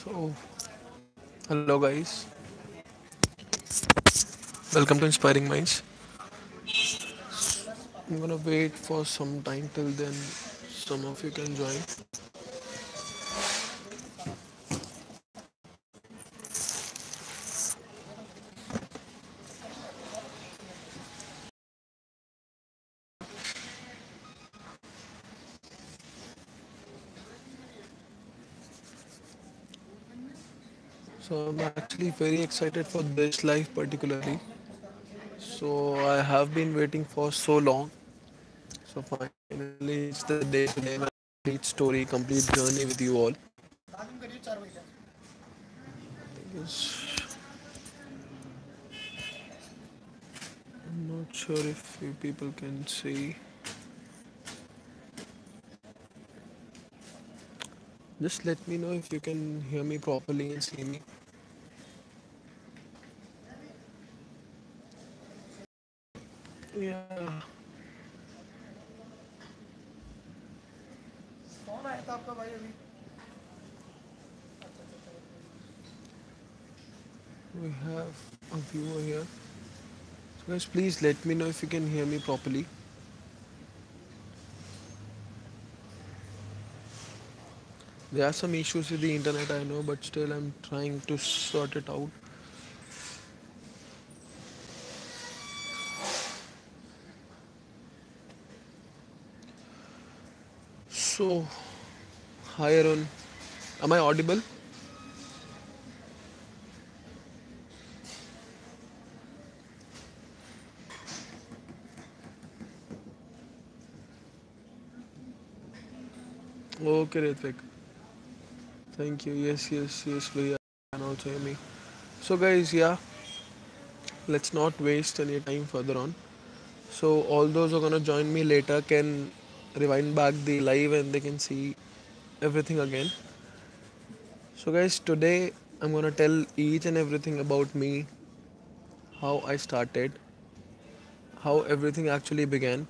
So, hello guys, welcome to Inspiring Minds. I'm gonna wait for some time till then. Some of you can join. So, I'm actually very excited for this live particularly. So, I have been waiting for so long. So, finally, it's the day today when I complete story, complete journey with you all. Because I'm not sure if you people can see. Just let me know if you can hear me properly and see me. Yeah, we have a viewer here. So guys, please let me know if you can hear me properly. There are some issues with the internet, I know, but still I'm trying to sort it out. So, hi Arun, am I audible? Okay, Ritvik. Thank you. Yes, Bhaiya can also hear me. So, guys, yeah, let's not waste any time further on. So, all those who are gonna join me later can rewind back the live and they can see everything again. So, guys, today I'm gonna tell each and everything about me, how I started, how everything actually began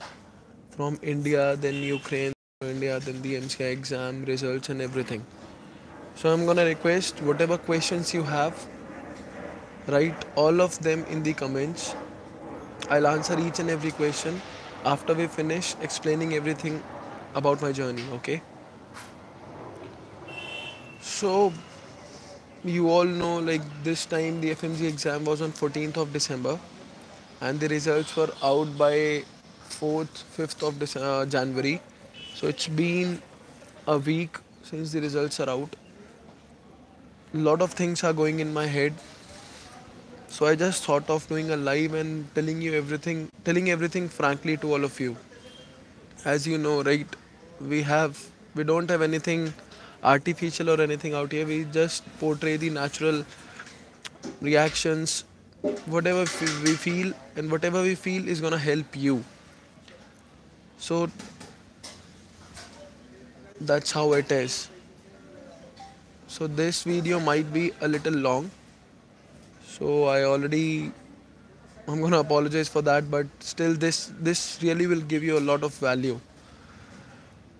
from India, then Ukraine, India, then the MCI exam results and everything. So I'm gonna request whatever questions you have, write all of them in the comments. I'll answer each and every question after we finish explaining everything about my journey. Okay. So you all know, like, this time the FMG exam was on 14th of December and the results were out by 4th, 5th of January. So it's been a week since the results are out. A lot of things are going in my head. So I just thought of doing a live and telling everything frankly to all of you. As you know, right, we don't have anything artificial or anything out here. We just portray the natural reactions, whatever we feel, and whatever we feel is gonna help you. So that's how it is. So this video might be a little long. So I'm gonna apologize for that, but still this really will give you a lot of value.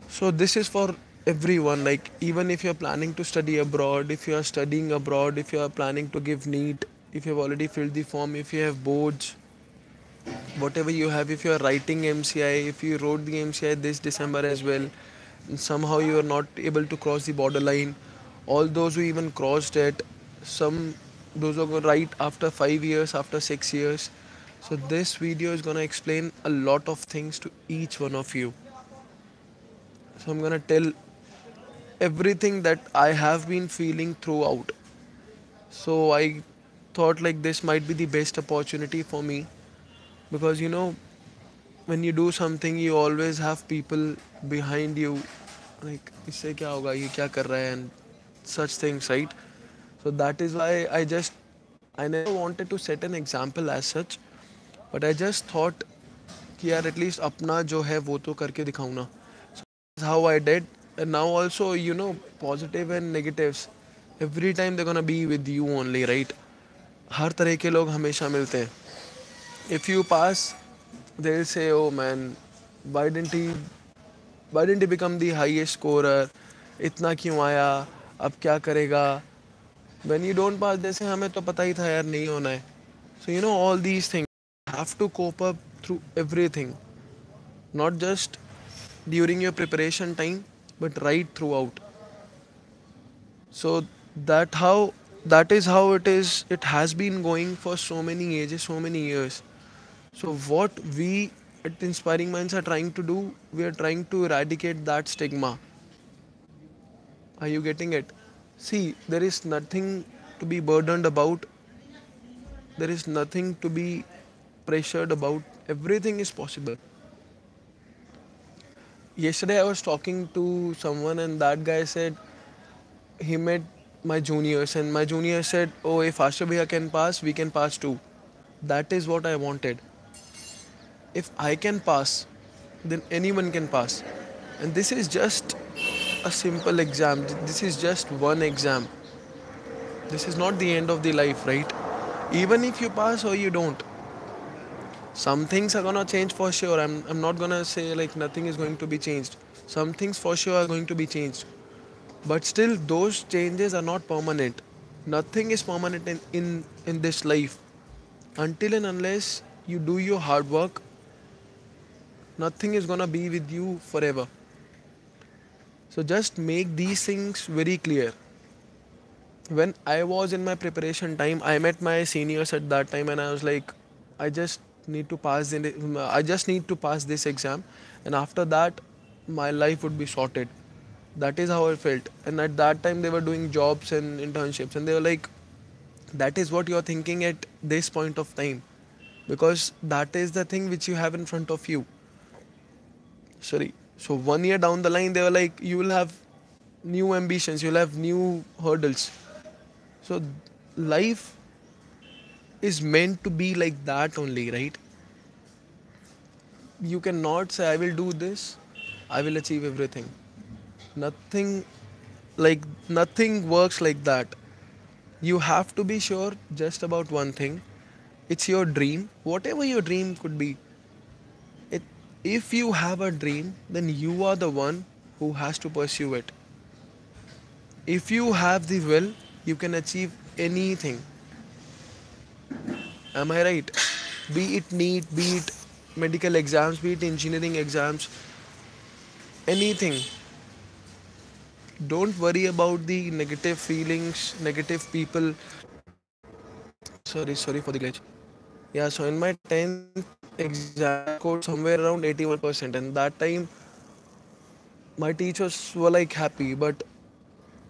So this is for everyone, like even if you're planning to study abroad, if you are studying abroad, if you are planning to give NEET, if you have already filled the form, if you have boards, whatever you have, if you are writing MCI, if you wrote the MCI this December as well, and somehow you are not able to cross the borderline, all those who even crossed it, some those are going to write after 5 years, after 6 years. So this video is going to explain a lot of things to each one of you. So I'm going to tell everything that I have been feeling throughout. So I thought like this might be the best opportunity for me, because when you do something you always have people behind you, like इससे क्या होगा, ये क्या कर रहा है, and such things, right? So that is why I never wanted to set an example as such, but I just thought कि यार at least अपना जो है वो तो करके दिखाऊं ना. That's how I did. And now also, positive and negatives, every time they're gonna be with you only, right? हर तरह के लोग हमेशा मिलते हैं. If you pass, they'll say, oh man, why didn't he why didn't he become the highest scorer, इतना क्यों आया, अब क्या करेगा, When you don't pass, जैसे हमें तो पता ही था यार नहीं होना है. So you know all these things have to cope up through everything, not just during your preparation time, but right throughout. So that is how it is. It has been going for so many ages, so many years. So what we at Inspiring Minds are trying to do, we are trying to eradicate that stigma. Are you getting it? See, there is nothing to be burdened about. There is nothing to be pressured about. Everything is possible. Yesterday I was talking to someone and that guy said he met my juniors and my junior said, "Oh, if Asha Bhaiya can pass, we can pass too." That is what I wanted. If I can pass, then anyone can pass. And this is just a simple exam. This is just one exam. This is not the end of the life, right? Even if you pass or you don't, some things are gonna change for sure. I'm not gonna say like nothing is going to be changed. Some things for sure are going to be changed. But still, those changes are not permanent. Nothing is permanent in this life. Until and unless you do your hard work, nothing is gonna be with you forever. So just make these things very clear. When I was in my preparation time, I met my seniors at that time and I was like, I just I just need to pass this exam, and after that my life would be sorted. That is how I felt. And at that time they were doing jobs and internships and they were like, that is what you're thinking at this point of time, because that is the thing which you have in front of you. Sorry. So 1 year down the line they were like, you will have new ambitions, you'll have new hurdles. So life is meant to be like that only, right? You cannot say I will do this, I will achieve everything. Nothing, like nothing works like that. You have to be sure just about one thing. It's your dream, whatever your dream could be. It, if you have a dream, then you are the one who has to pursue it. If you have the will, you can achieve anything. Am I right? Be it NEET, be it medical exams, be it engineering exams, anything. Don't worry about the negative feelings, negative people. Sorry for the glitch. Yeah, so in my 10th exam, I scored somewhere around 81%, and that time my teachers were like happy, but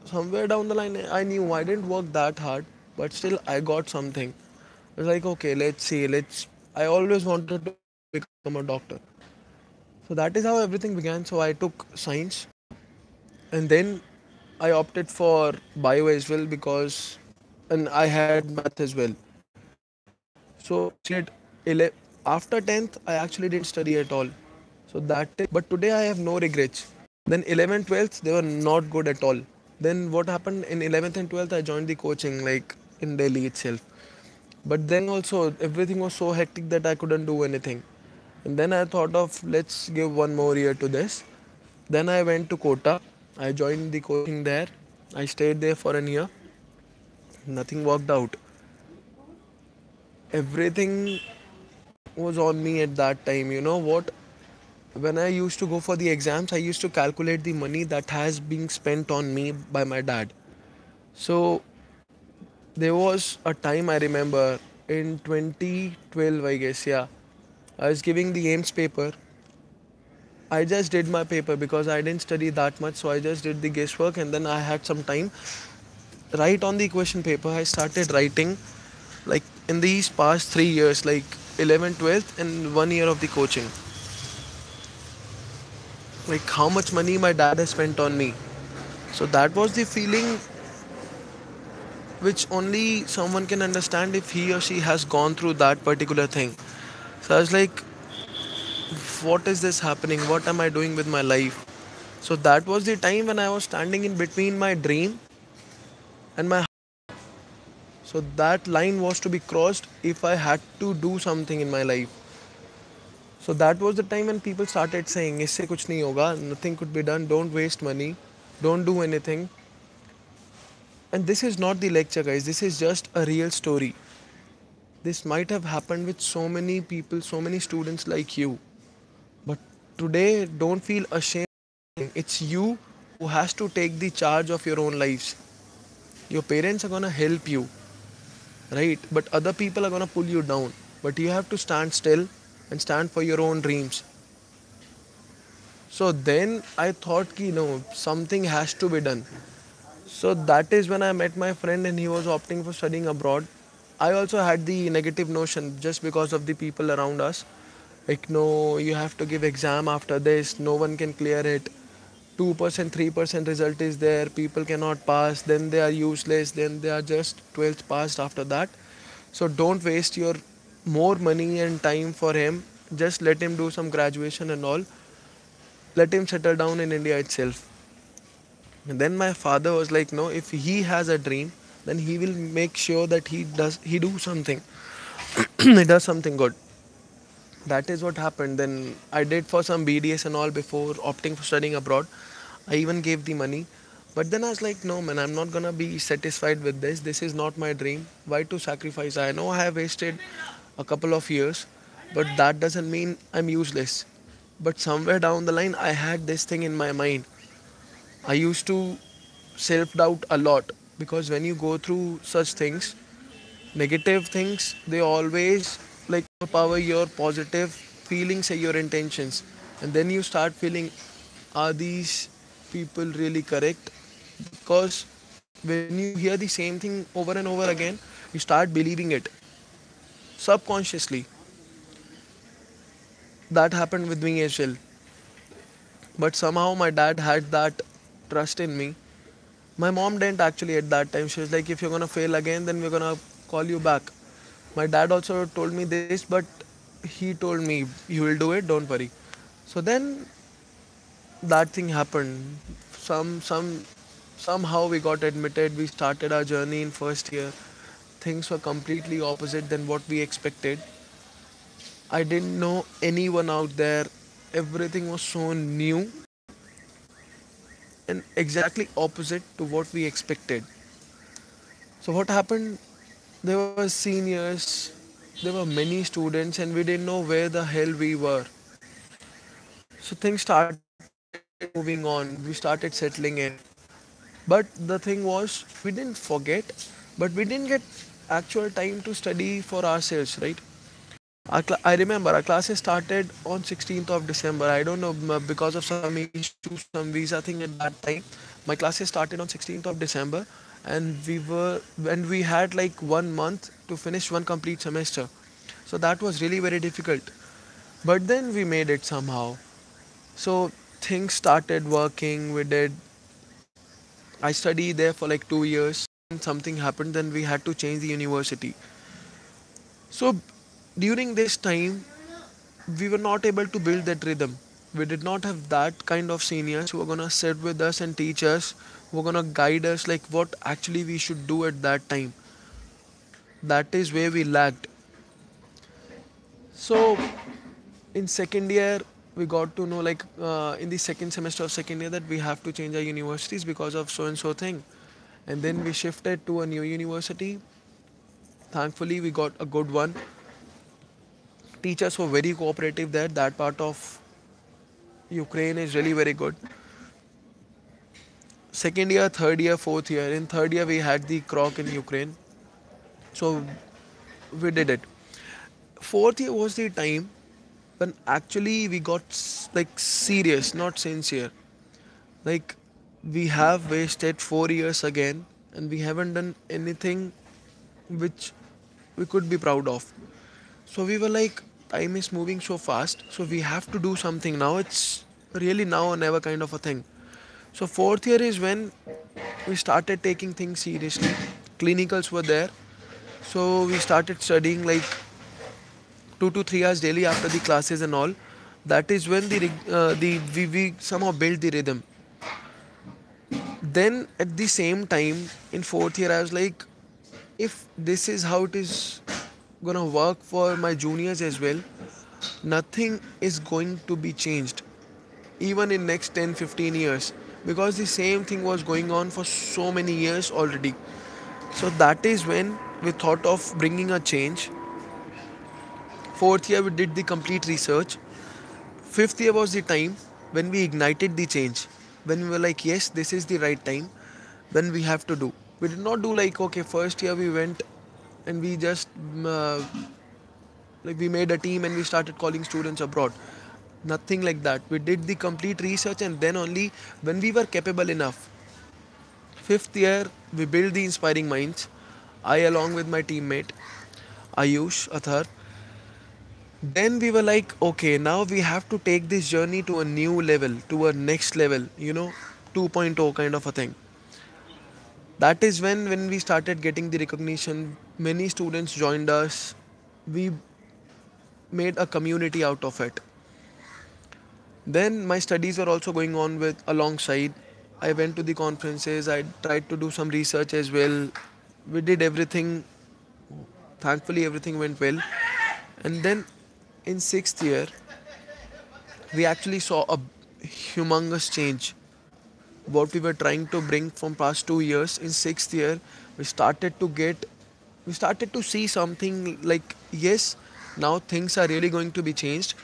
somewhere down the line, I knew I didn't work that hard, but still I got something. I was like, okay, let's see, let's. I always wanted to become a doctor. So that is how everything began. So I took science, and then I opted for bio as well because, and I had math as well. So I studied after 10th. I actually didn't study at all. So that is, but today I have no regrets. Then 11th, 12th, they were not good at all. Then what happened in 11th and 12th? I joined the coaching like in Delhi itself. But then also everything was so hectic that I couldn't do anything. And then I thought of let's give one more year to this. Then I went to Kota. I joined the coaching there. I stayed there for a year. Nothing worked out. Everything was on me at that time. You know what? When I used to go for the exams, I used to calculate the money that has been spent on me by my dad. So there was a time I remember in 2012, I guess, yeah. I was giving the AIMS paper. I just did my paper because I didn't study that much, so I just did the guesswork and then I had some time. Right on the question paper, I started writing like in these past 3 years, like 11th, 12th, and 1 year of the coaching. Like how much money my dad has spent on me. So that was the feeling which only someone can understand if he or she has gone through that particular thing. So I was like, what is this happening? What am I doing with my life? So that was the time when I was standing in between my dream and my. So that line was to be crossed if I had to do something in my life. So that was the time when people started saying, "इससे कुछ नहीं होगा, nothing could be done. Don't waste money. Don't do anything." And this is not the lecture, guys, this is just a real story. This might have happened with so many people, so many students like you. But today, don't feel ashamed. It's you who has to take the charge of your own lives. Your parents are gonna help you, right? But other people are gonna pull you down. But you have to stand still and stand for your own dreams. So then I thought, ki, no, something has to be done. So that is when I met my friend and he was opting for studying abroad. I also had the negative notion just because of the people around us. Like, no, you have to give exam after this, no one can clear it. 2%, 3% result is there, people cannot pass, then they are useless, then they are just 12th passed after that. So don't waste your more money and time for him. Just let him do some graduation and all. Let him settle down in India itself. And then my father was like, no, if he has a dream, then he will make sure that he do something. He does something good. That is what happened. Then I did for some BDS and all before opting for studying abroad. I even gave the money. But then I was like, no man, I'm not gonna be satisfied with this. This is not my dream. Why to sacrifice? I know I have wasted a couple of years, but that doesn't mean I'm useless. But somewhere down the line, I had this thing in my mind. I used to self doubt a lot because when you go through such things, negative things, they always like overpower your positive feelings and your intentions. And then you start feeling, are these people really correct? Because when you hear the same thing over and over again, you start believing it subconsciously. That happened with me as well. But somehow my dad had that trust in me. My mom didn't actually at that time. She was like, if you're gonna fail again, then we're gonna call you back. My dad also told me this, but he told me, you will do it, don't worry. So then that thing happened. Somehow we got admitted. We started our journey in first year. Things were completely opposite than what we expected. I didn't know anyone out there. Everything was so new and exactly opposite to what we expected. So what happened? There were seniors, there were many students, and we didn't know where the hell we were. So things started moving on. We started settling in. But the thing was, we didn't forget, but we didn't get actual time to study for ourselves, right? I remember our classes started on 16th of December. I don't know because of some issues, some visa thing at that time. My classes started on 16th of December, and we had like 1 month to finish one complete semester. So that was really very difficult. But then we made it somehow. So things started working. We did. I studied there for like 2 years. Something happened. Then we had to change the university. So during this time, we were not able to build that rhythm. We did not have that kind of seniors who were gonna sit with us and teach us, who were gonna guide us like what actually we should do at that time. That is where we lagged. So in second year, we got to know like in the second semester of second year that we have to change our universities because of so and so thing. And then we shifted to a new university. Thankfully, we got a good one. Teachers were very cooperative there. That part of Ukraine is really very good. Second year, third year, fourth year. In third year, we had the croc in Ukraine. So we did it. Fourth year was the time when actually we got like serious, not sincere. Like we have wasted 4 years again and we haven't done anything which we could be proud of. So we were like, time is moving so fast, so we have to do something now. It's really now or never kind of a thing. So fourth year is when we started taking things seriously. Clinicals were there, so we started studying like 2 to 3 hours daily after the classes and all. That is when we somehow built the rhythm. Then at the same time in fourth year, I was like, if this is how it is gonna work for my juniors as well, nothing is going to be changed even in next 10-15 years. because the same thing was going on for so many years already. So that is when we thought of bringing a change. Fourth year, we did the complete research. Fifth year was the time when we ignited the change. When we were like, yes, this is the right time, then we have to do. We did not do like, okay, first year we went and we just like we made a team and we started calling students abroad. Nothing like that. We did the complete research, and then only when we were capable enough. Fifth year, we built the Inspiring Minds. I, along with my teammate Ayush, Athar, then we were like, okay, now we have to take this journey to a new level, to a next level, 2.0 kind of a thing. That is when we started getting the recognition. Many students joined us. We made a community out of it. Then my studies were also going on with alongside. I went to the conferences. I tried to do some research as well. We did everything. Thankfully, everything went well. And then in sixth year, we actually saw a humongous change. What we were trying to bring from past 2 years, in sixth year, we started to get, we started to see something like, yes, now things are really going to be changed.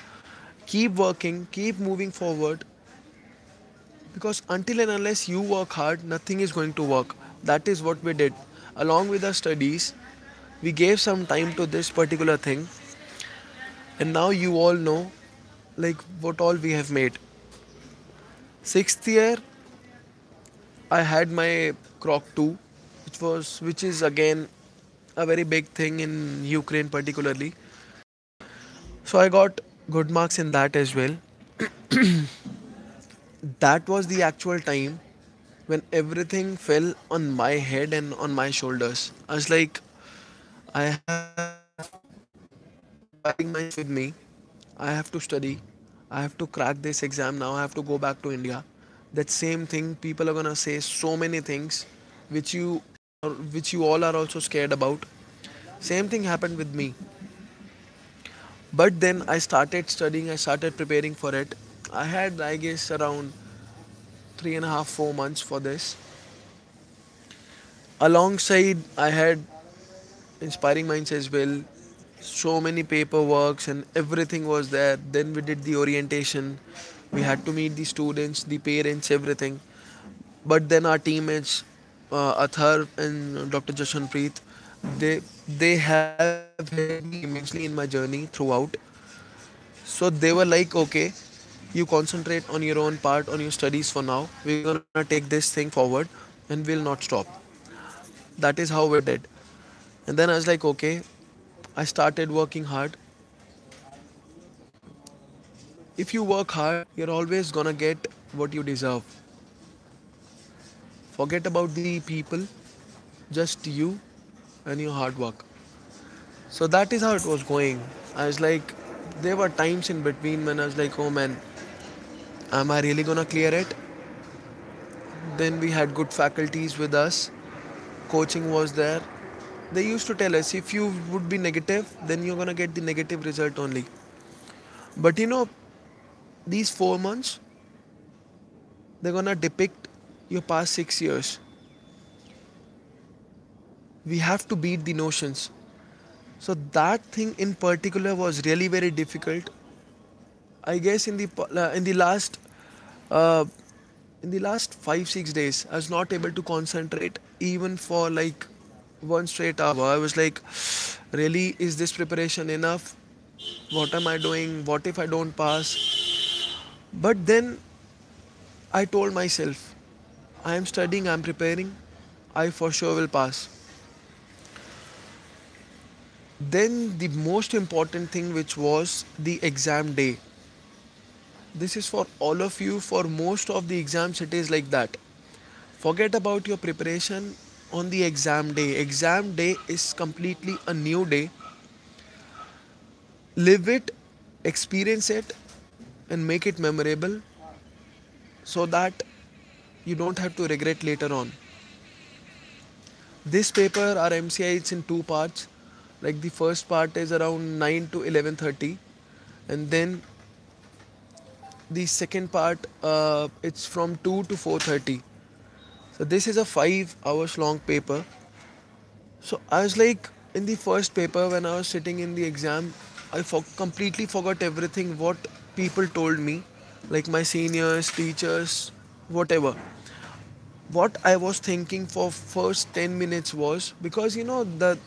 Keep working, keep moving forward, because until and unless you work hard, nothing is going to work. That is what we did. Along with our studies, we gave some time to this particular thing, and now you all know like what all we have made. Sixth year, I had my Croc 2, which is again a very big thing in Ukraine particularly. So I got good marks in that as well. That was the actual time when everything fell on my head and on my shoulders. I was like, I have inspiring minds with me. I have to study. I have to crack this exam now. I have to go back to India. That same thing, people are gonna say so many things which you all are also scared about. Same thing happened with me. But then I started studying, I started preparing for it. I had, I guess, around 3.5, 4 months for this. Alongside, I had Inspiring Minds as well. So many paperworks and everything was there. Then we did the orientation. We had to meet the students, the parents, everything. But then our teammates, Athar and Dr. Jashanpreet, they have helped me immensely in my journey throughout. So they were like, okay, you concentrate on your own part, on your studies for now. We're gonna take this thing forward and we'll not stop. That is how we did. And then I was like, okay, I started working hard. If you work hard, you're always gonna get what you deserve. Forget about the people, just you and your hard work. So that is how it was going. I was like, there were times in between when I was like, oh man, am I really gonna clear it? Then we had good faculties with us, coaching was there. They used to tell us, if you would be negative, then you're gonna get the negative result only. But these 4 months, they're gonna depict your past 6 years. We have to beat the notions. So that thing in particular was really very difficult. I guess uh, in the last 5 6 days, I was not able to concentrate even for like one straight hour. I was like, really, is this preparation enough? What am I doing? What if I don't pass? But then I told myself, I am studying, I am preparing, I for sure will pass. Then the most important thing, which was the exam day. This is for all of you. For most of the exams, it is like that. Forget about your preparation on the exam day. Exam day is completely a new day. Live it, experience it, and make it memorable so that you don't have to regret later on. This paper, our MCI, it's in two parts. Like the first part is around 9 to 11:30, and then the second part, it's from 2 to 4:30. So this is a 5 hours long paper. So I was like, in the first paper when I was sitting in the exam, I completely forgot everything what people told me, like my seniors, teachers, whatever. What I was thinking for first 10 minutes was, because the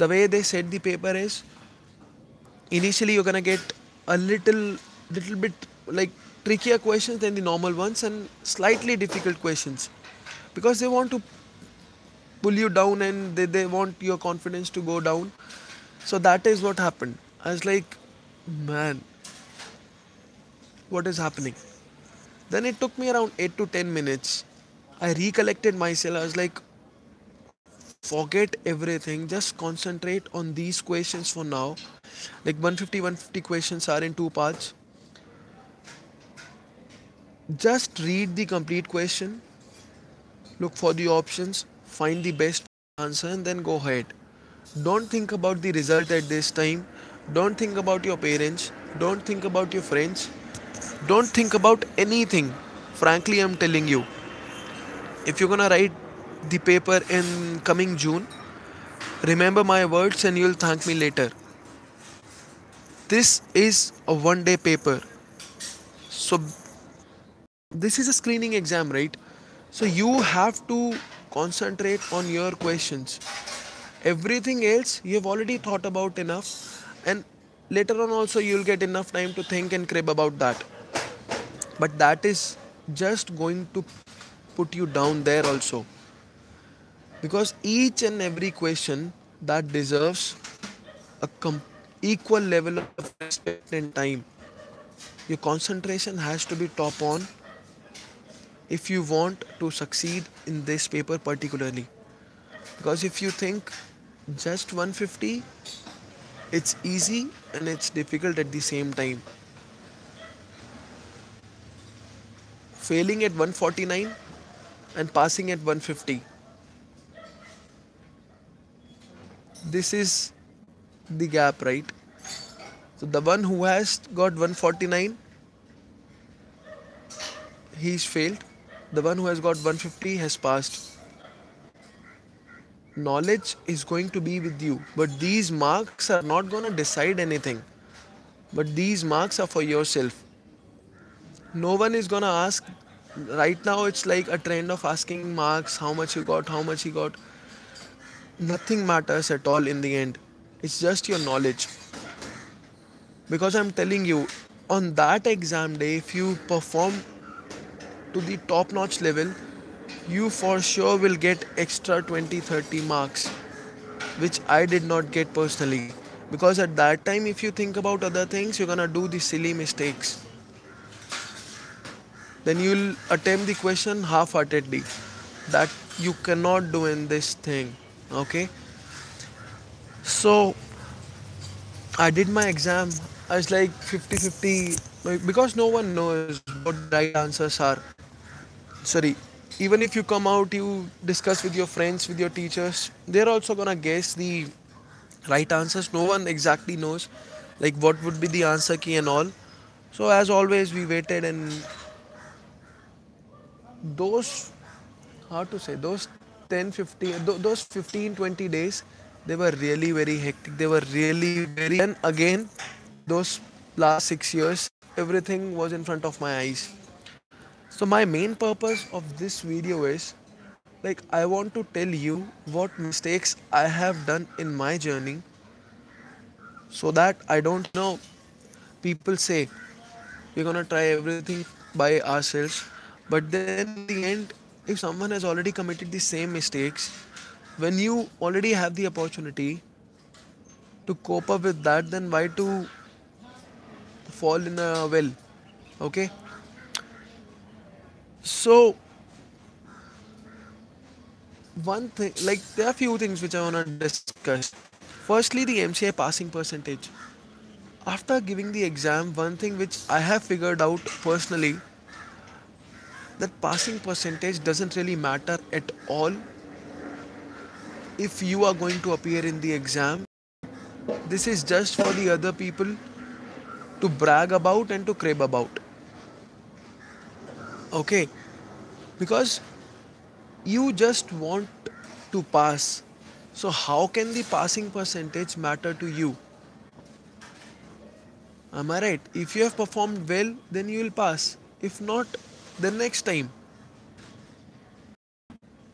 way they said the paper is, initially you're gonna get a little bit like trickier questions than the normal ones and slightly difficult questions, because they want to pull you down and they want your confidence to go down. So that is what happened. I was like, man, what is happening? Then it took me around 8 to 10 minutes. I recollected myself. I was like, forget everything, just concentrate on these questions for now. Like 150 questions are in two parts. Just read the complete question, look for the options, find the best answer, and then go ahead. Don't think about the result at this time. Don't think about your parents. Don't think about your friends. Don't think about anything. Frankly, I'm telling you, if you're gonna write the paper in coming June, remember my words and you'll thank me later. This is a 1 day paper. So, this is a screening exam, right? So, you have to concentrate on your questions. Everything else you have already thought about enough, and later on also you'll get enough time to think and crib about that. But that is just going to put you down there also, because each and every question that deserves a equal level of respect and time. Your concentration has to be top on if you want to succeed in this paper particularly. Because if you think just 150, it's easy and it's difficult at the same time. Failing at 149 and passing at 150. This is the gap, right? So the one who has got 149, he's failed. The one who has got 150 has passed. Knowledge is going to be with you, but these marks are not going to decide anything. But these marks are for yourself. No one is going to ask. Right now, it's like a trend of asking marks, how much you got, how much he got. Nothing matters at all in the end. It's just your knowledge. Because I'm telling you, on that exam day, if you perform to the top notch level, you for sure will get extra 20-30 marks, which I did not get personally. Because at that time, if you think about other things, you're gonna do the silly mistakes. Then you'll attempt the question half-heartedly. That you cannot do in this thing. Okay? So I did my exam. I was like 50-50 because no one knows what the right answers are. Sorry, even if you come out, you discuss with your friends, with your teachers, they're also gonna guess the right answers. No one exactly knows like what would be the answer key and all. So as always, we waited, and those, how to say, those 10 15 those 15-20 days, they were really very hectic. They were really very, and again, those last 6 years, everything was in front of my eyes. So my main purpose of this video is, like, I want to tell you what mistakes I have done in my journey, so that I don't know. People say we're gonna try everything by ourselves, but then in the end, if someone has already committed the same mistakes, when you already have the opportunity to cope up with that, then why to fall in a well? Okay, so one thing, like, there are few things which I want to discuss. Firstly, the MCI passing percentage. After giving the exam, one thing which I have figured out personally, that passing percentage doesn't really matter at all if you are going to appear in the exam. This is just for the other people to brag about and to crib about. Okay, because you just want to pass. So how can the passing percentage matter to you? Am I right? If you have performed well, then you will pass. If not, then next time.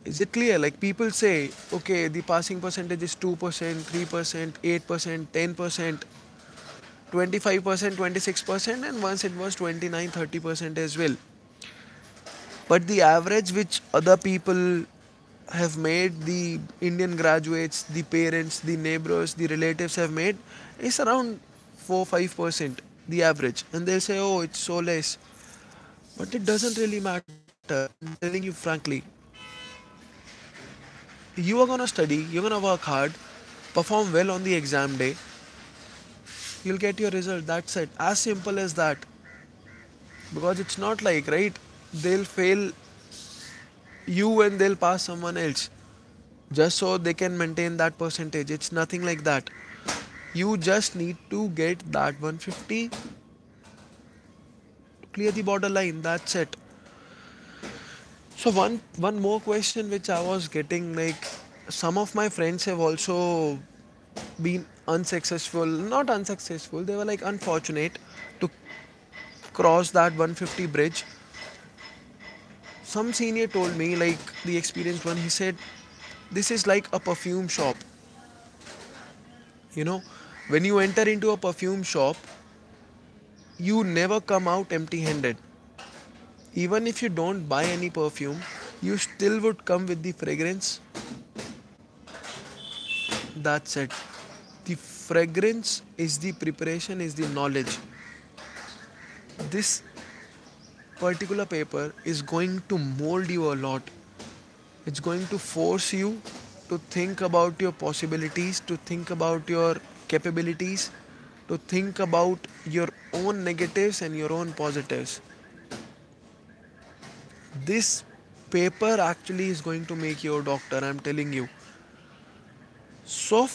Is it clear? Like people say, okay, the passing percentage is 2%, 3%, 8%, 10%, 25%, 26%, and once it was 29, 30% as well. But the average which other people have made, the Indian graduates, the parents, the neighbors, the relatives have made, is around 4 5%, the average. And they'll say, oh, it's so less. But it doesn't really matter. I'm telling you frankly. You are gonna study, you're gonna work hard, perform well on the exam day, you'll get your result. That's it. As simple as that. Because it's not like, right, they'll fail you and they'll pass someone else just so they can maintain that percentage. It's nothing like that. You just need to get that 150 to clear the borderline. That's it. So one more question which I was getting, like some of my friends have also been unsuccessful, not unsuccessful, they were like unfortunate to cross that 150 bridge. Some senior told me, like the experienced one, he said, this is like a perfume shop. You know, when you enter into a perfume shop, you never come out empty handed. Even if you don't buy any perfume, you still would come with the fragrance. That's it. The fragrance is the preparation, is the knowledge. This particular paper is going to mold you a lot. It's going to force you to think about your possibilities, to think about your capabilities, to think about your own negatives and your own positives. This paper actually is going to make you a doctor, I'm telling you. So,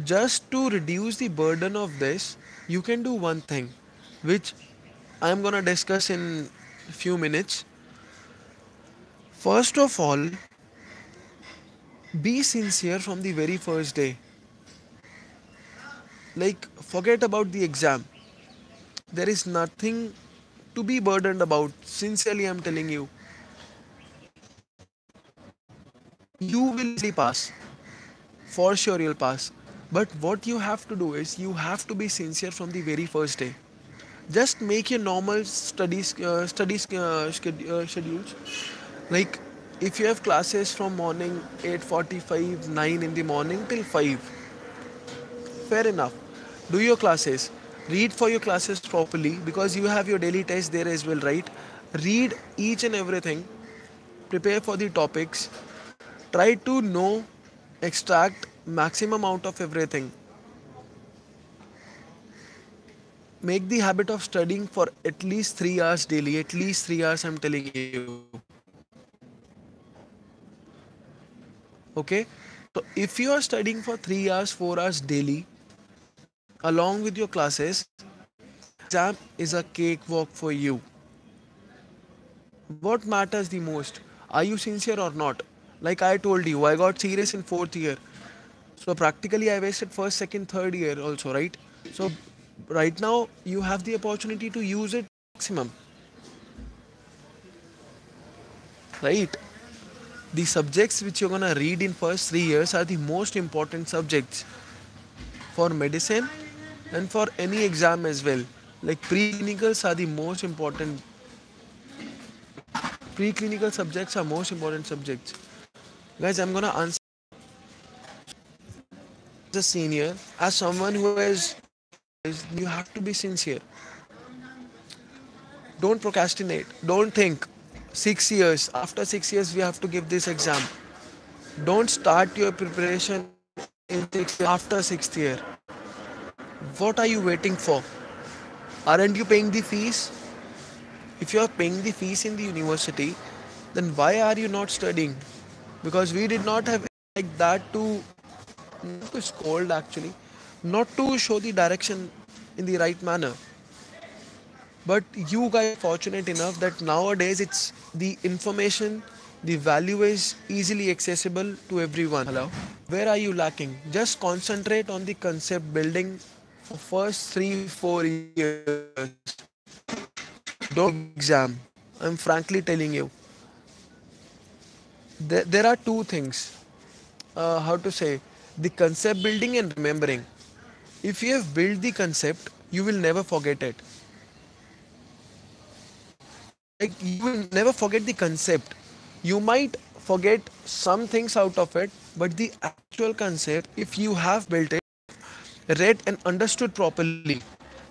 just to reduce the burden of this, you can do one thing, which I'm gonna discuss in a few minutes. First of all, be sincere from the very first day. Like, forget about the exam. There is nothing to be burdened about. Sincerely, I'm telling you, you will easily pass. For sure, you'll pass. But what you have to do is you have to be sincere from the very first day. Just make your normal schedules. Like if you have classes from morning 8:45, 9 in the morning till 5, fair enough. Do your classes. Read for your classes properly because you have your daily test there as well, right? Read each and everything. Prepare for the topics. Try to know, extract maximum out of everything. Make the habit of studying for at least 3 hours daily. At least 3 hours, I'm telling you. Okay? So if you are studying for 3 hours, 4 hours daily, along with your classes, exam is a cakewalk for you. What matters the most? Are you sincere or not? Like I told you, I got serious in fourth year. So practically I wasted first, second, third year also, right? So right now you have the opportunity to use it maximum. Right? The subjects which you're gonna read in first 3 years are the most important subjects for medicine and for any exam as well. Like pre-clinicals are the most important. Pre-clinical subjects are most important subjects. Guys, I'm gonna answer as a senior, as someone who has, you have to be sincere. Don't procrastinate. Don't think 6 years. After 6 years, we have to give this exam. Don't start your preparation in 6 years after 6th year. What are you waiting for? Aren't you paying the fees? If you are paying the fees in the university, then why are you not studying? Because we did not have like that to not to scold actually, not to show the direction in the right manner. But you guys are fortunate enough that nowadays it's the information, the value is easily accessible to everyone. Hello. Where are you lacking? Just concentrate on the concept building for first 3-4 years. Don't worry about the exam. I'm frankly telling you. There are two things. How to say? The concept building and remembering. If you have built the concept, you will never forget it. Like you will never forget the concept. You might forget some things out of it, but the actual concept, if you have built it, read and understood properly,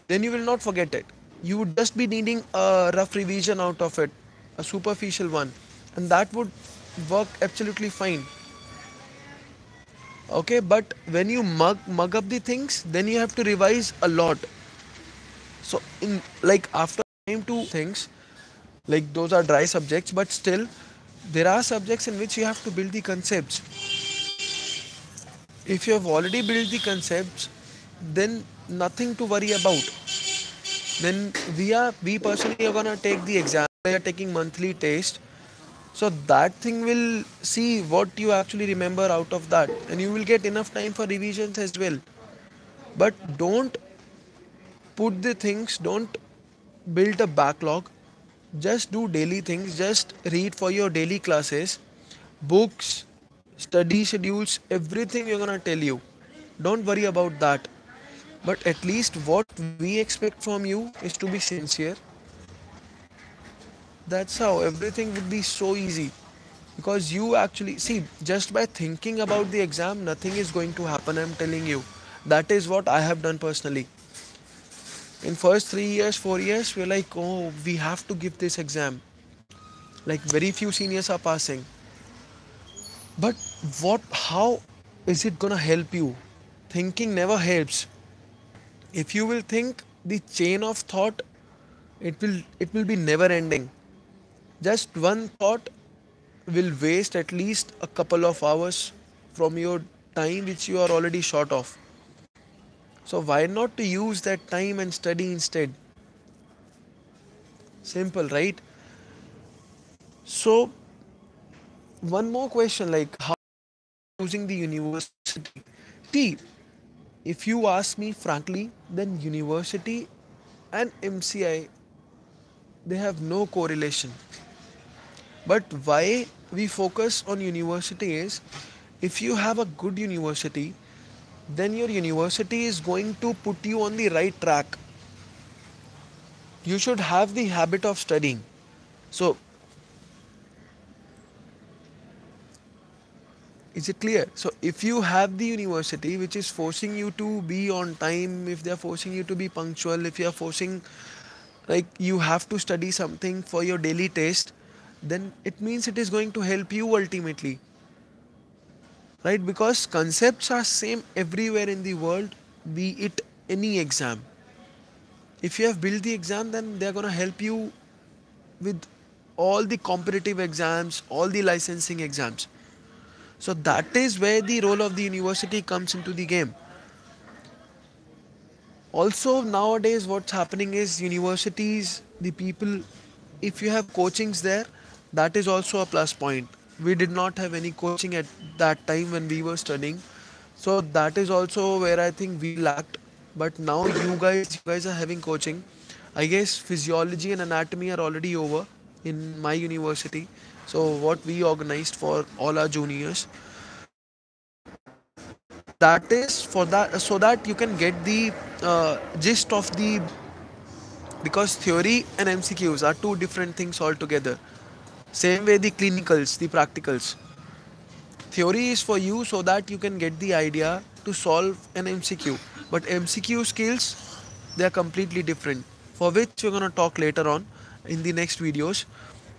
then you will not forget it. You would just be needing a rough revision out of it, a superficial one, and that would work absolutely fine. Okay, but when you mug up the things, then you have to revise a lot. So in like after time to things, like those are dry subjects, but still there are subjects in which you have to build the concepts. If you have already built the concepts, then nothing to worry about. Then we personally are gonna take the exam. We are taking monthly test, so that thing will see what you actually remember out of that, and you will get enough time for revisions as well. But don't put the things, don't build a backlog. Just do daily things, just read for your daily classes, books, study schedules, everything we're gonna tell you. Don't worry about that. But at least what we expect from you is to be sincere. That's how everything would be so easy. Because you actually see, just by thinking about the exam, nothing is going to happen. I'm telling you. That is what I have done personally. In first 3 years, 4 years, we're like, oh, we have to give this exam. Like very few seniors are passing. But how is it gonna help you? Thinking never helps. If you will think the chain of thought, it will be never ending. Just one thought will waste at least a couple of hours from your time which you are already short of. So why not to use that time and study instead? Simple, right? So one more question, like how choosing the university? See, if you ask me frankly, then university and MCI, they have no correlation. But why we focus on university is, if you have a good university, then your university is going to put you on the right track. You should have the habit of studying. So, is it clear? So, if you have the university which is forcing you to be on time, if they are forcing you to be punctual, if you are forcing, like you have to study something for your daily test, then it means it is going to help you ultimately, right? Because concepts are same everywhere in the world, be it any exam. If you have built the exam, then they are going to help you with all the competitive exams, all the licensing exams. So that is where the role of the university comes into the game. Also nowadays what's happening is universities, the people, if you have coachings there, that is also a plus point. We did not have any coaching at that time when we were studying, so that is also where I think we lacked. But now you guys are having coaching. I guess physiology and anatomy are already over in my university, so what we organized for all our juniors, that is for that, so that you can get the gist of the, because theory and MCQs are two different things altogether. Same way the clinicals, the practicals. Theory is for you so that you can get the idea to solve an MCQ. But MCQ skills, they are completely different, for which we're going to talk later on in the next videos.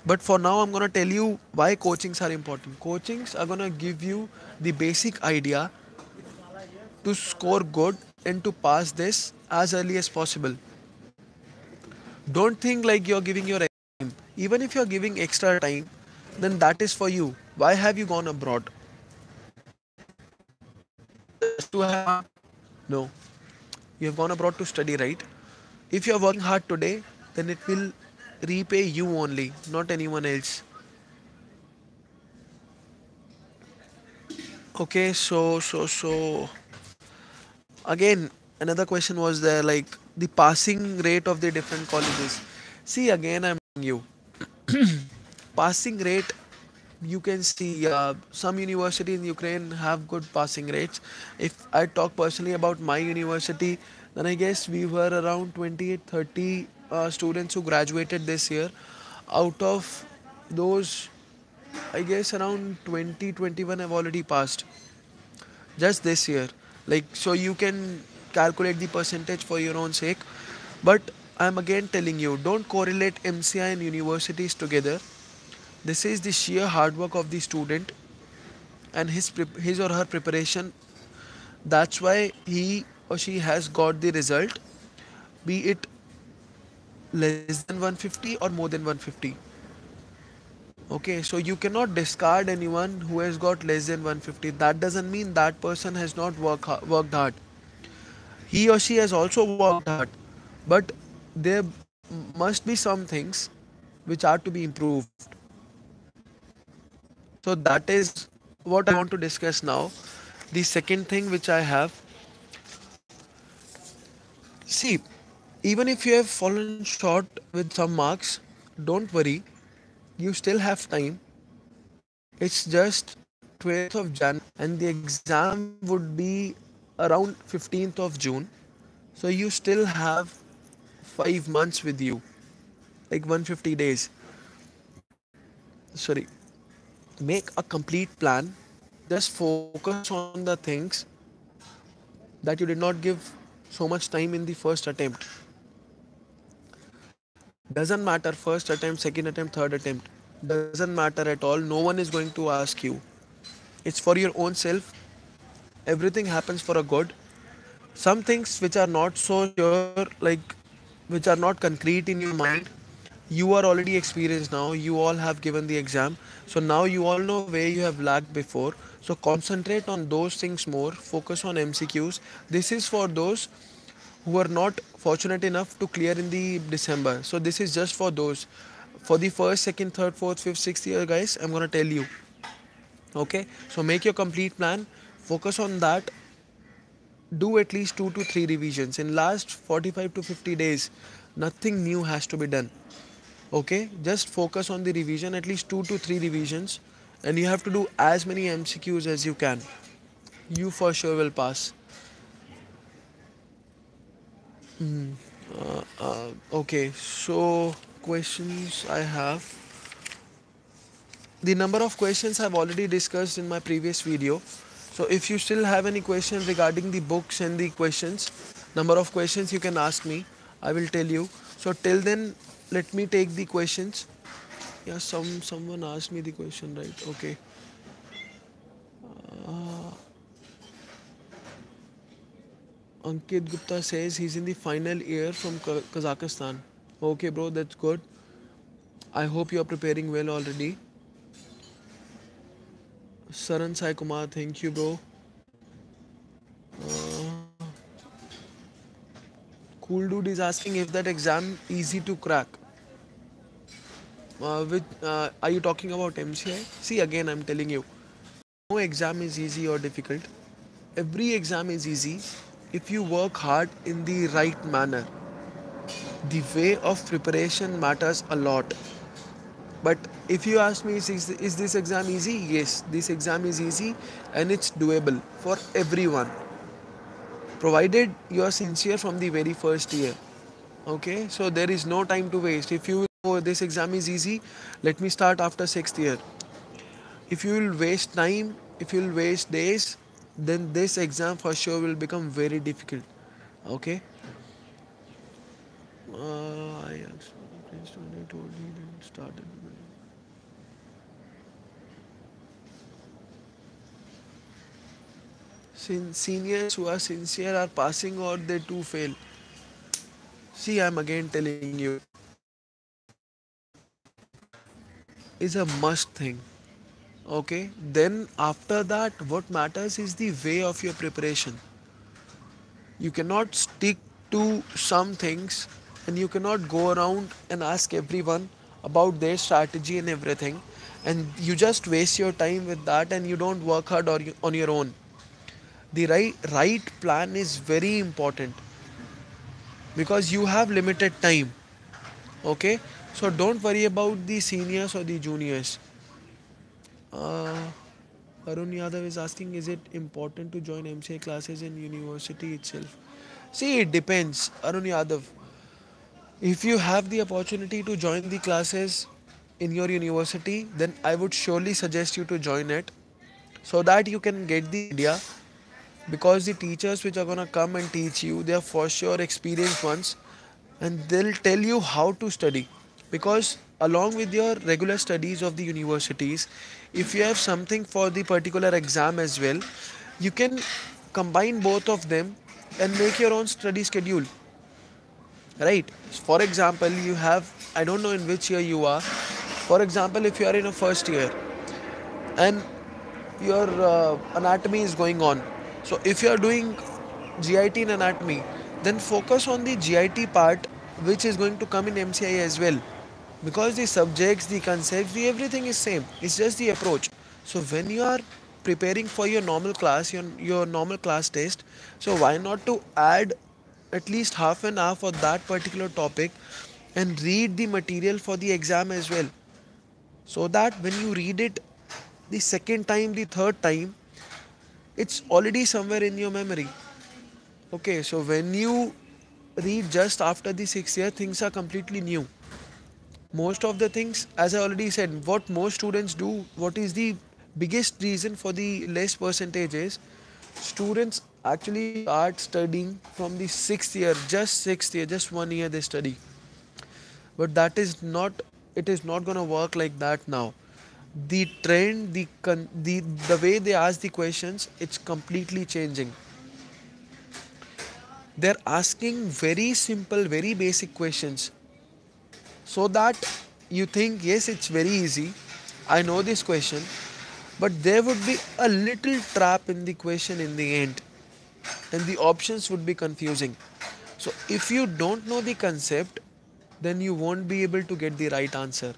But for now, I'm going to tell you why coachings are important. Coachings are going to give you the basic idea to score good and to pass this as early as possible. Don't think like you're giving your time. Even if you're giving extra time, then that is for you. Why have you gone abroad? Just to have fun? No. You have gone abroad to study, right? If you're working hard today, then it will repay you only, not anyone else. Okay, so again, another question was there, like the passing rate of the different colleges. See, again, I'm telling you, passing rate, you can see some universities in Ukraine have good passing rates. If I talk personally about my university, then I guess we were around 28, 30 students who graduated this year. Out of those, I guess around 20, 21 have already passed just this year. Like, so you can calculate the percentage for your own sake. But I'm again telling you, don't correlate MCI and universities together. This is the sheer hard work of the student and his or her preparation. That's why he or she has got the result, be it less than 150 or more than 150. Okay, so you cannot discard anyone who has got less than 150. That doesn't mean that person has not worked hard. He or she has also worked hard, but there must be some things which are to be improved. So that is what I want to discuss now. The second thing which I have, see, even if you have fallen short with some marks, don't worry, you still have time. It's just 12th of January and the exam would be around 15th of June. So you still have 5 months with you, like 150 days. Sorry, make a complete plan. Just focus on the things that you did not give so much time in the first attempt. Doesn't matter first attempt, second attempt, third attempt. Doesn't matter at all. No one is going to ask you. It's for your own self. Everything happens for a good. Some things which are not so sure, like which are not concrete in your mind, you are already experienced now. You all have given the exam. So now you all know where you have lagged before. So concentrate on those things more. Focus on MCQs. This is for those who are not fortunate enough to clear in the December. So this is just for those. For the first, second, third, fourth, fifth, sixth year guys, I'm gonna tell you. Okay, so make your complete plan. Focus on that. Do at least 2 to 3 revisions in last 45 to 50 days. Nothing new has to be done. Okay, just focus on the revision, at least 2 to 3 revisions, and you have to do as many MCQs as you can. You for sure will pass. Okay, so questions I have. The number of questions I've already discussed in my previous video. So if you still have any questions regarding the books and the questions, number of questions you can ask me. I will tell you. So till then, let me take the questions. Yeah, someone asked me the question, right? Okay. Ankit Gupta says he's in the final year from Kazakhstan. Okay, bro, that's good. I hope you are preparing well already. Saran Sai Kumar, thank you, bro. Cool Dude is asking if that exam easy to crack. Are you talking about MCI? See, again, I'm telling you, no exam is easy or difficult. Every exam is easy if you work hard in the right manner. The way of preparation matters a lot. But if you ask me, is this exam easy? Yes, this exam is easy and it's doable for everyone, provided you are sincere from the very first year. Okay, so there is no time to waste. If you oh, this exam is easy, let me start after 6th year. If you will waste time, if you will waste days, then this exam for sure will become very difficult. Okay. I asked when I told he didn't started. Seniors who are sincere are passing or they too fail. See, I'm again telling you, is a must thing. Okay, then after that, what matters is the way of your preparation. You cannot stick to some things and you cannot go around and ask everyone about their strategy and everything, and you just waste your time with that and you don't work hard on your own. The right plan is very important because you have limited time. Okay, so don't worry about the seniors or the juniors. uh, Arun Yadav is asking, is it important to join MCA classes in university itself? See, it depends, Arun Yadav. If you have the opportunity to join the classes in your university, then I would surely suggest you to join it so that you can get the idea, because the teachers which are gonna come and teach you, they are for sure experienced ones, and they'll tell you how to study. Because along with your regular studies of the universities, if you have something for the particular exam as well, you can combine both of them and make your own study schedule, right? For example, you have, I don't know in which year you are. For example, if you are in a first year and your anatomy is going on, so if you are doing GIT in anatomy, then focus on the GIT part which is going to come in MCI as well, because the subjects, the concepts, the everything is same, it's just the approach. So when you are preparing for your normal class, your normal class test, so why not to add at least half an hour for that particular topic and read the material for the exam as well, so that when you read it the second time, the third time, it's already somewhere in your memory. Okay, so when you read just after the 6th year, things are completely new. Most of the things, as I already said, what most students do, what is the biggest reason for the less percentage is students actually start studying from the 6th year, just 6th year, just 1 year they study. But that is not, it is not gonna work like that now. The trend, the way they ask the questions, it's completely changing. They're asking very simple, very basic questions, so that you think, yes, it's very easy, I know this question, but there would be a little trap in the question in the end, and the options would be confusing. So if you don't know the concept, then you won't be able to get the right answer.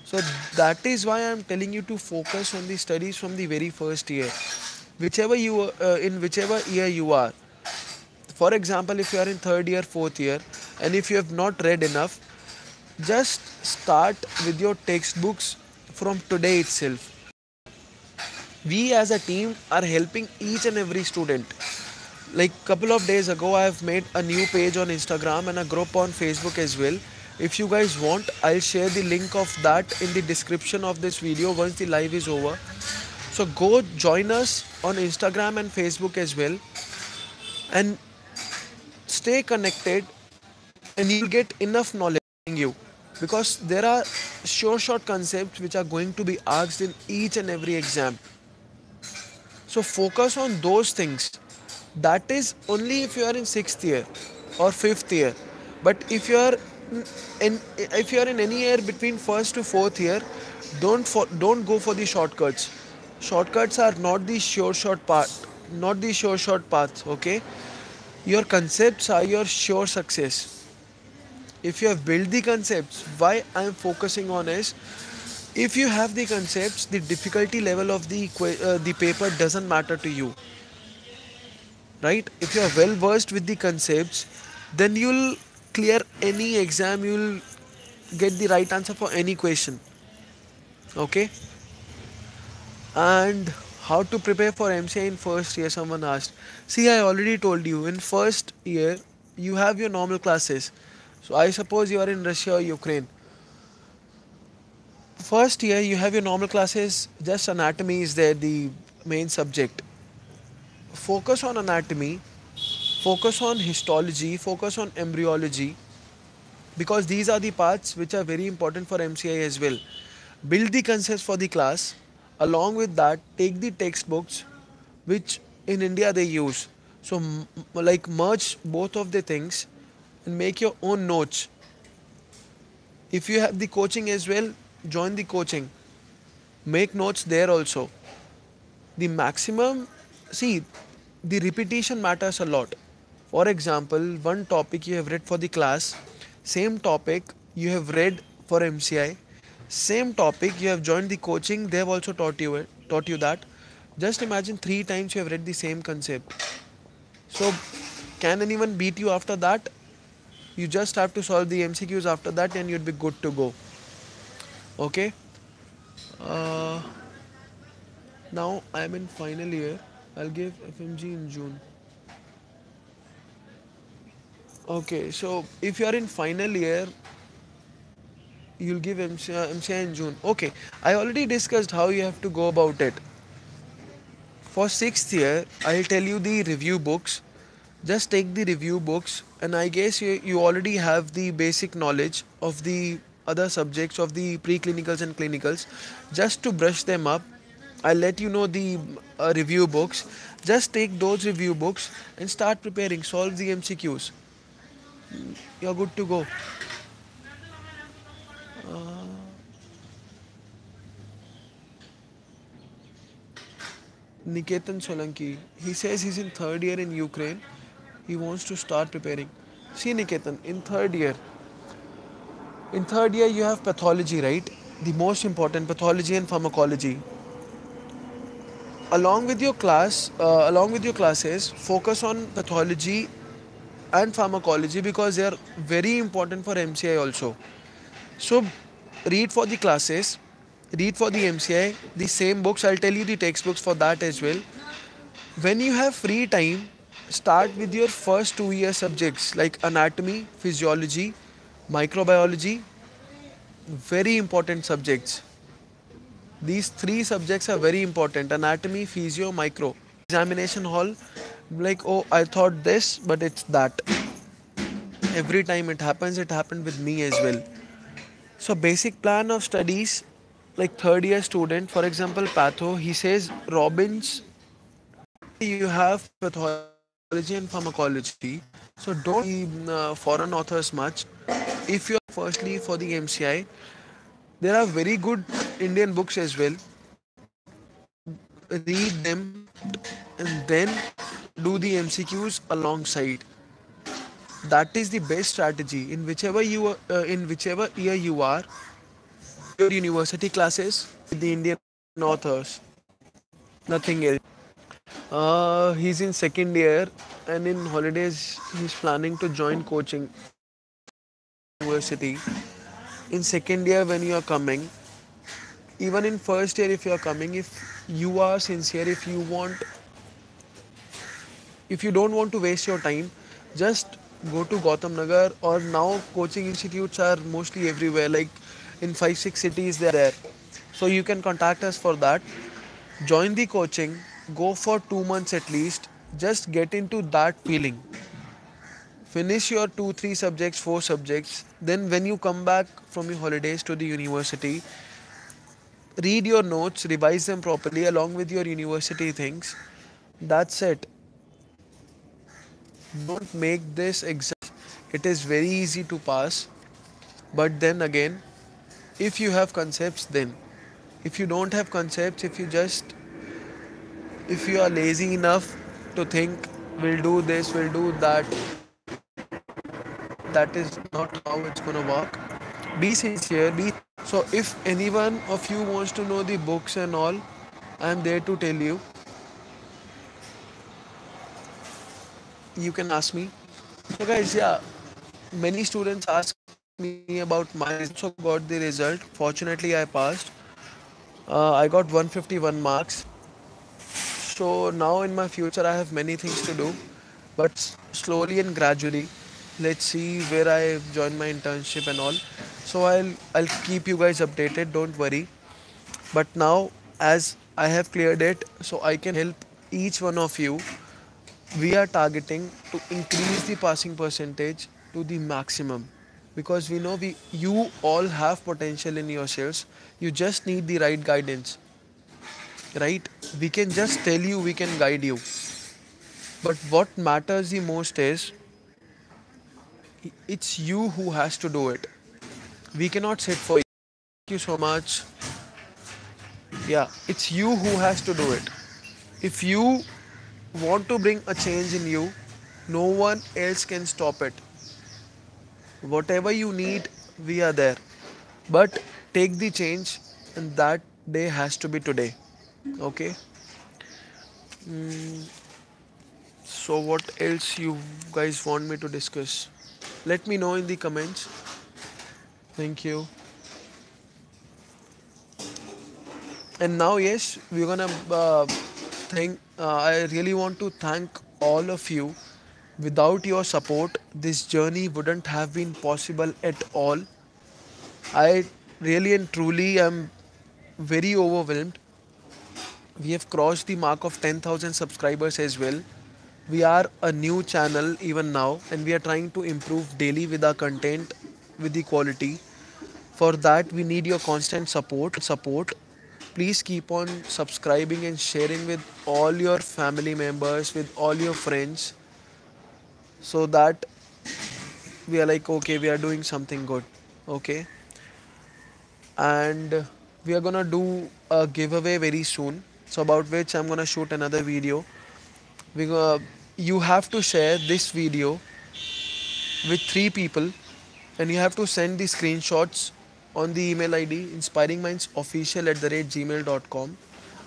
So that is why I'm telling you to focus on the studies from the very first year, whichever you in whichever year you are. For example, if you are in third year, fourth year, and if you have not read enough, just start with your textbooks from today itself. We as a team are helping each and every student. Like couple of days ago, I have made a new page on Instagram and a group on Facebook as well. If you guys want, I'll share the link of that in the description of this video once the live is over. So go join us on Instagram and Facebook as well, and stay connected, and you'll get enough knowledge in you, because there are short concepts which are going to be asked in each and every exam. So focus on those things. That is only if you are in 6th year or 5th year. But if you are in any year between 1st to 4th year, don't go for the shortcuts. Shortcuts are not the short path, not the short paths. Okay, your concepts are your sure success. If you have built the concepts, why I am focusing on is, if you have the concepts, the difficulty level of the paper doesn't matter to you, right? If you are well versed with the concepts, then you'll clear any exam, you'll get the right answer for any question. Okay, and how to prepare for MCI in first year, someone asked. See, I already told you, in first year you have your normal classes. So I suppose you are in Russia or Ukraine. First year you have your normal classes, just anatomy is there, the main subject. Focus on anatomy, focus on histology, focus on embryology, because these are the parts which are very important for MCI as well. Build the concepts for the class. Along with that, take the textbooks which in India they use. So like merge both of the things and make your own notes. If you have the coaching as well, join the coaching. Make notes there also. The maximum, see, the repetition matters a lot. For example, one topic you have read for the class, same topic you have read for MCI, same topic you have joined the coaching, they have also taught you that. Just imagine 3 times you have read the same concept. So can anyone beat you after that? You just have to solve the MCQs after that and you'd be good to go. Okay. Uh, Now I am in final year. I'll give FMG in June. Okay, so if you are in final year, you'll give MCI in June. Okay, I already discussed how you have to go about it. For sixth year, I'll tell you the review books. Just take the review books, and I guess you already have the basic knowledge of the other subjects of the preclinicals and clinicals. Just to brush them up, I'll let you know the review books. Just take those review books and start preparing. Solve the MCQs. You're good to go. Niketan Solanki, he says he's in third year in Ukraine. He wants to start preparing. See Niketan, in third year you have pathology, right? The most important, pathology and pharmacology. Along with your classes, focus on pathology and pharmacology because they are very important for MCI also. So read for the classes, read for the MCI, the same books. I'll tell you the textbooks for that as well. When you have free time, start with your first 2 year subjects like anatomy, physiology, microbiology, very important subjects. These three subjects are very important: anatomy, physio, micro. Examination hall, like, oh, I thought this, but it's that. Every time it happens, it happened with me as well. So, basic plan of studies, like third year student, for example, patho, he says, Robbins, you have pathology and pharmacology. So, don't read foreign authors much. If you're firstly for the MCI, there are very good Indian books as well. Read them and then do the MCQs alongside. That is the best strategy in whichever year you are. Your university classes with the Indian authors, nothing else. He's in second year and in holidays he's planning to join coaching university. In second year when you are coming, even in first year if you are coming, if you are sincere, if you don't want to waste your time, just go to Gautam Nagar, or now coaching institutes are mostly everywhere, like in 5-6 cities they are there. So you can contact us for that. Join the coaching, go for 2 months at least, just get into that feeling. Finish your 2, 3 subjects, 4 subjects. Then when you come back from your holidays to the university, read your notes, revise them properly along with your university things. That's it. Don't make this exam. It is very easy to pass, but then again, if you have concepts, then if you don't have concepts, if you are lazy enough to think we'll do this, we'll do that, that is not how it's gonna work. Be sincere, be so. If anyone of you wants to know the books and all, I am there to tell you. You can ask me. So guys, yeah, many students ask me about my results. So got the result. Fortunately, I passed. I got 151 marks. So now in my future, I have many things to do, but slowly and gradually, let's see where I join my internship and all. So I'll keep you guys updated. Don't worry. But now, as I have cleared it, so I can help each one of you. We are targeting to increase the passing percentage to the maximum, because we know you all have potential in yourselves. You just need the right guidance, right? We can just tell you, we can guide you, but what matters the most is it's you who has to do it. We cannot sit for you. Thank you so much. Yeah, it's you who has to do it. If you want to bring a change in you, No one else can stop it. Whatever you need, we are there. But take the change, and that day has to be today. Okay. So what else you guys want me to discuss? Let me know in the comments. Thank you. And now, yes, we're gonna thank. I really want to thank all of you. Without your support, this journey wouldn't have been possible at all. I really and truly am very overwhelmed. We have crossed the mark of 10,000 subscribers as well. We are a new channel even now, and we are trying to improve daily with our content, with the quality. For that, we need your constant support. Please keep on subscribing and sharing with all your family members, with all your friends, so that we are like, okay, we are doing something good. Okay. And we are gonna do a giveaway very soon. So about which I'm gonna shoot another video. You have to share this video with 3 people, and you have to send the screenshots on the email ID inspiringmindsofficial@gmail.com.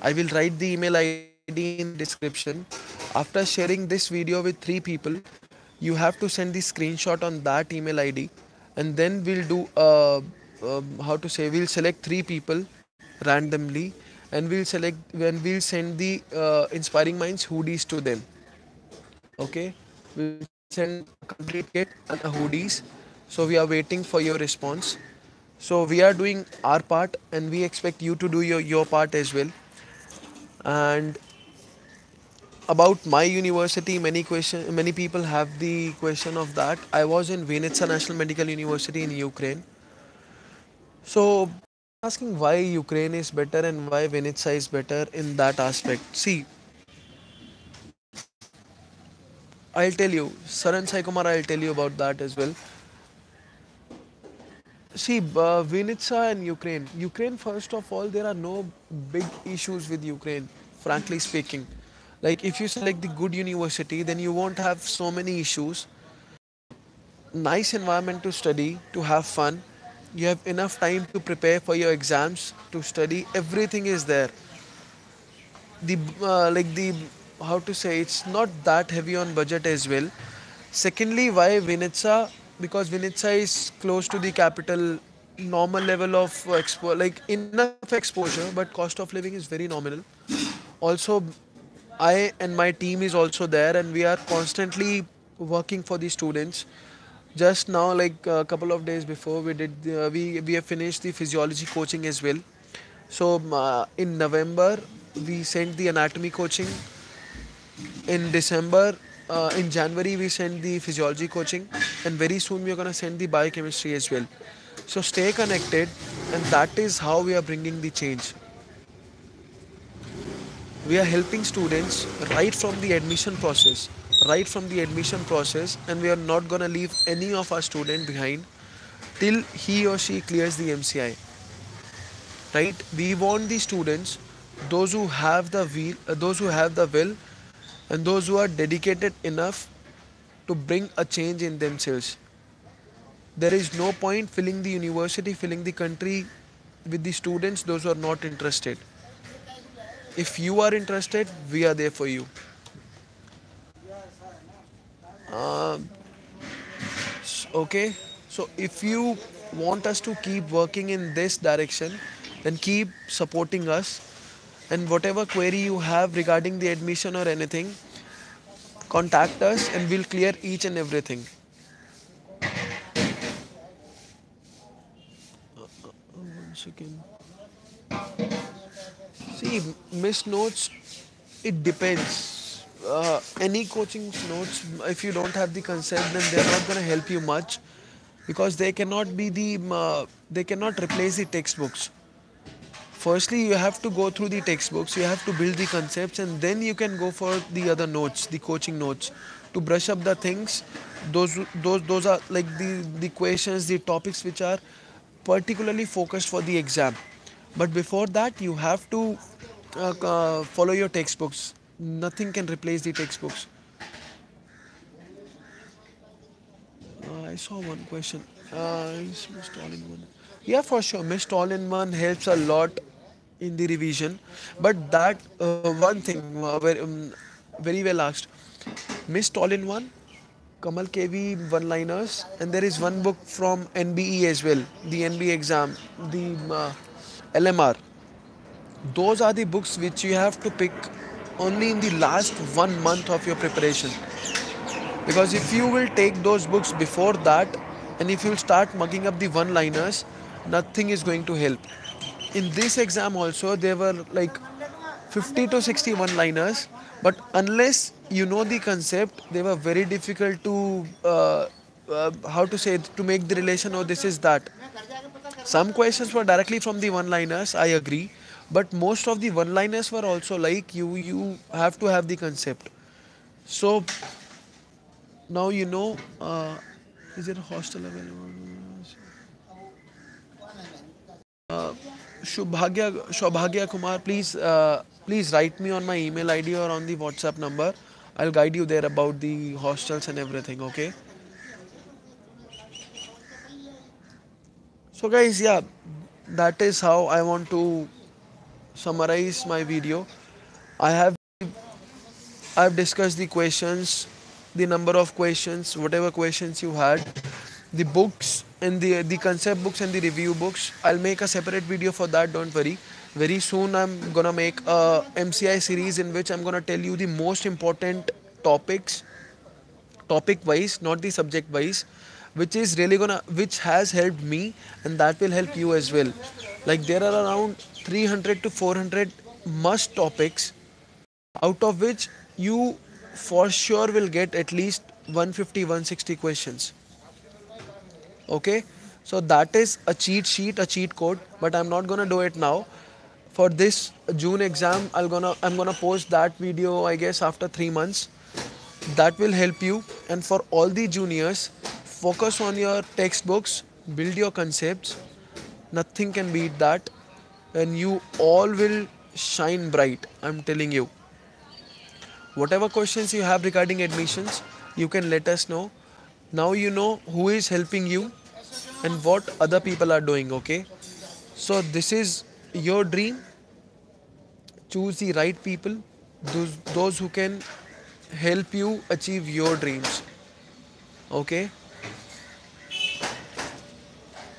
I will write the email ID in the description. After sharing this video with 3 people, you have to send the screenshot on that email ID, and then we'll do how to say, we'll select 3 people randomly, and we'll send the Inspiring Minds hoodies to them. Okay, we'll send a complete kit and a hoodies. So we are waiting for your response. So we are doing our part, and we expect you to do your part as well. And about my university, many people have the question of that. I was in Vinnytsia National Medical University in Ukraine. So asking why Ukraine is better and why Vinnytsia is better in that aspect. See, I'll tell you, Saran Sai Kumar, I'll tell you about that as well. See, Vinnytsia and Ukraine. Ukraine, first of all, there are no big issues with Ukraine, frankly speaking. Like, if you select the good university, then you won't have so many issues. Nice environment to study, to have fun. You have enough time to prepare for your exams, to study. Everything is there. The how to say, it's not that heavy on budget as well. Secondly, why Vinnytsia? Because Vinnytsia is close to the capital. Normal level of like enough exposure, but cost of living is very nominal. Also, I and my team is also there, and we are constantly working for the students. Just now, like a couple of days before, we have finished the physiology coaching as well. So in November, we sent the anatomy coaching. In December, in January, we sent the physiology coaching, and very soon we are gonna send the biochemistry as well. So stay connected, and that is how we are bringing the change. We are helping students right from the admission process, and we are not gonna leave any of our student behind till he or she clears the MCI. Right? We want the students, those who have the will, and those who are dedicated enough to bring a change in themselves. There is no point filling the university, filling the country with the students those who are not interested. If you are interested, we are there for you. Uh, okay, so if you want us to keep working in this direction, then keep supporting us. And whatever query you have regarding the admission or anything, contact us and we'll clear each and everything. One second. See, missed notes, it depends. Any coaching notes, if you don't have the concept, then they're not going to help you much, because they cannot replace the textbooks. Firstly, you have to go through the textbooks, you have to build the concepts, and then you can go for the other notes, the coaching notes, to brush up the things. Those are like the questions, the topics which are particularly focused for the exam. But before that, you have to follow your textbooks. Nothing can replace the textbooks. I saw one question. Is missed all-in-one? Yeah, for sure. Missed all-in-one helps a lot in the revision. But that one thing, very well asked. Missed all-in-one, Kamal KV one-liners, and there is one book from NBE as well, the NBE exam, the LMR. Those are the books which you have to pick only in the last 1 month of your preparation. Because if you will take those books before that and if you will start mugging up the one liners, nothing is going to help. In this exam also, there were like 50 to 61 liners, but unless you know the concept, they were very difficult to, how to say, to make the relation, oh, this is that. Some questions were directly from the one liners, I agree, but most of the one liners were also like you have to have the concept. So now you know, is there a hostel available? Shubhagya Kumar, please write me on my email ID or on the WhatsApp number. I'll guide you there about the hostels and everything. Okay. So guys, yeah, that is how I want to summarize my video. I have I've discussed the questions, the number of questions, whatever questions you had, the books and the concept books and the review books. I'll make a separate video for that, don't worry. Very soon I'm gonna make a MCI series in which I'm gonna tell you the most important topics, topic wise, not the subject wise, which has helped me and that will help you as well. Like there are around 300 to 400 must topics, out of which you for sure will get at least 150 160 questions. Okay, so that is a cheat sheet, a cheat code, but I'm not gonna do it now. For this June exam, I'm gonna post that video, I guess, after 3 months. That will help you. And for all the juniors, focus on your textbooks, build your concepts. Nothing can beat that, and you all will shine bright. I'm telling you. Whatever questions you have regarding admissions, you can let us know. Now you know who is helping you and what other people are doing, okay? So this is your dream. Choose the right people, those who can help you achieve your dreams. Okay?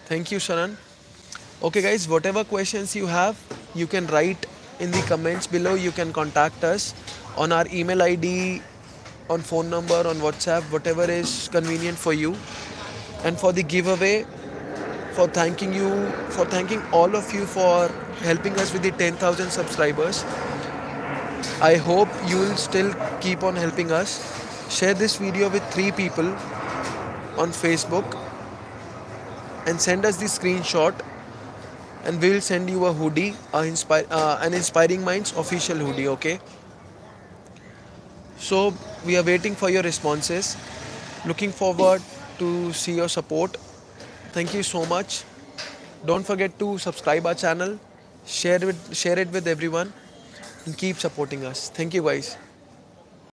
Thank you, Sharan. Okay guys, whatever questions you have, you can write in the comments below. You can contact us on our email ID, on phone number, on WhatsApp, whatever is convenient for you. And for the giveaway, for thanking all of you for helping us with the 10,000 subscribers. I hope you will still keep on helping us. Share this video with 3 people on Facebook and send us the screenshot, and we will send you a hoodie, an Inspiring Minds official hoodie, okay? So we are waiting for your responses. Looking forward to see your support. Thank you so much. Don't forget to subscribe our channel, share it with everyone, and keep supporting us. Thank you guys.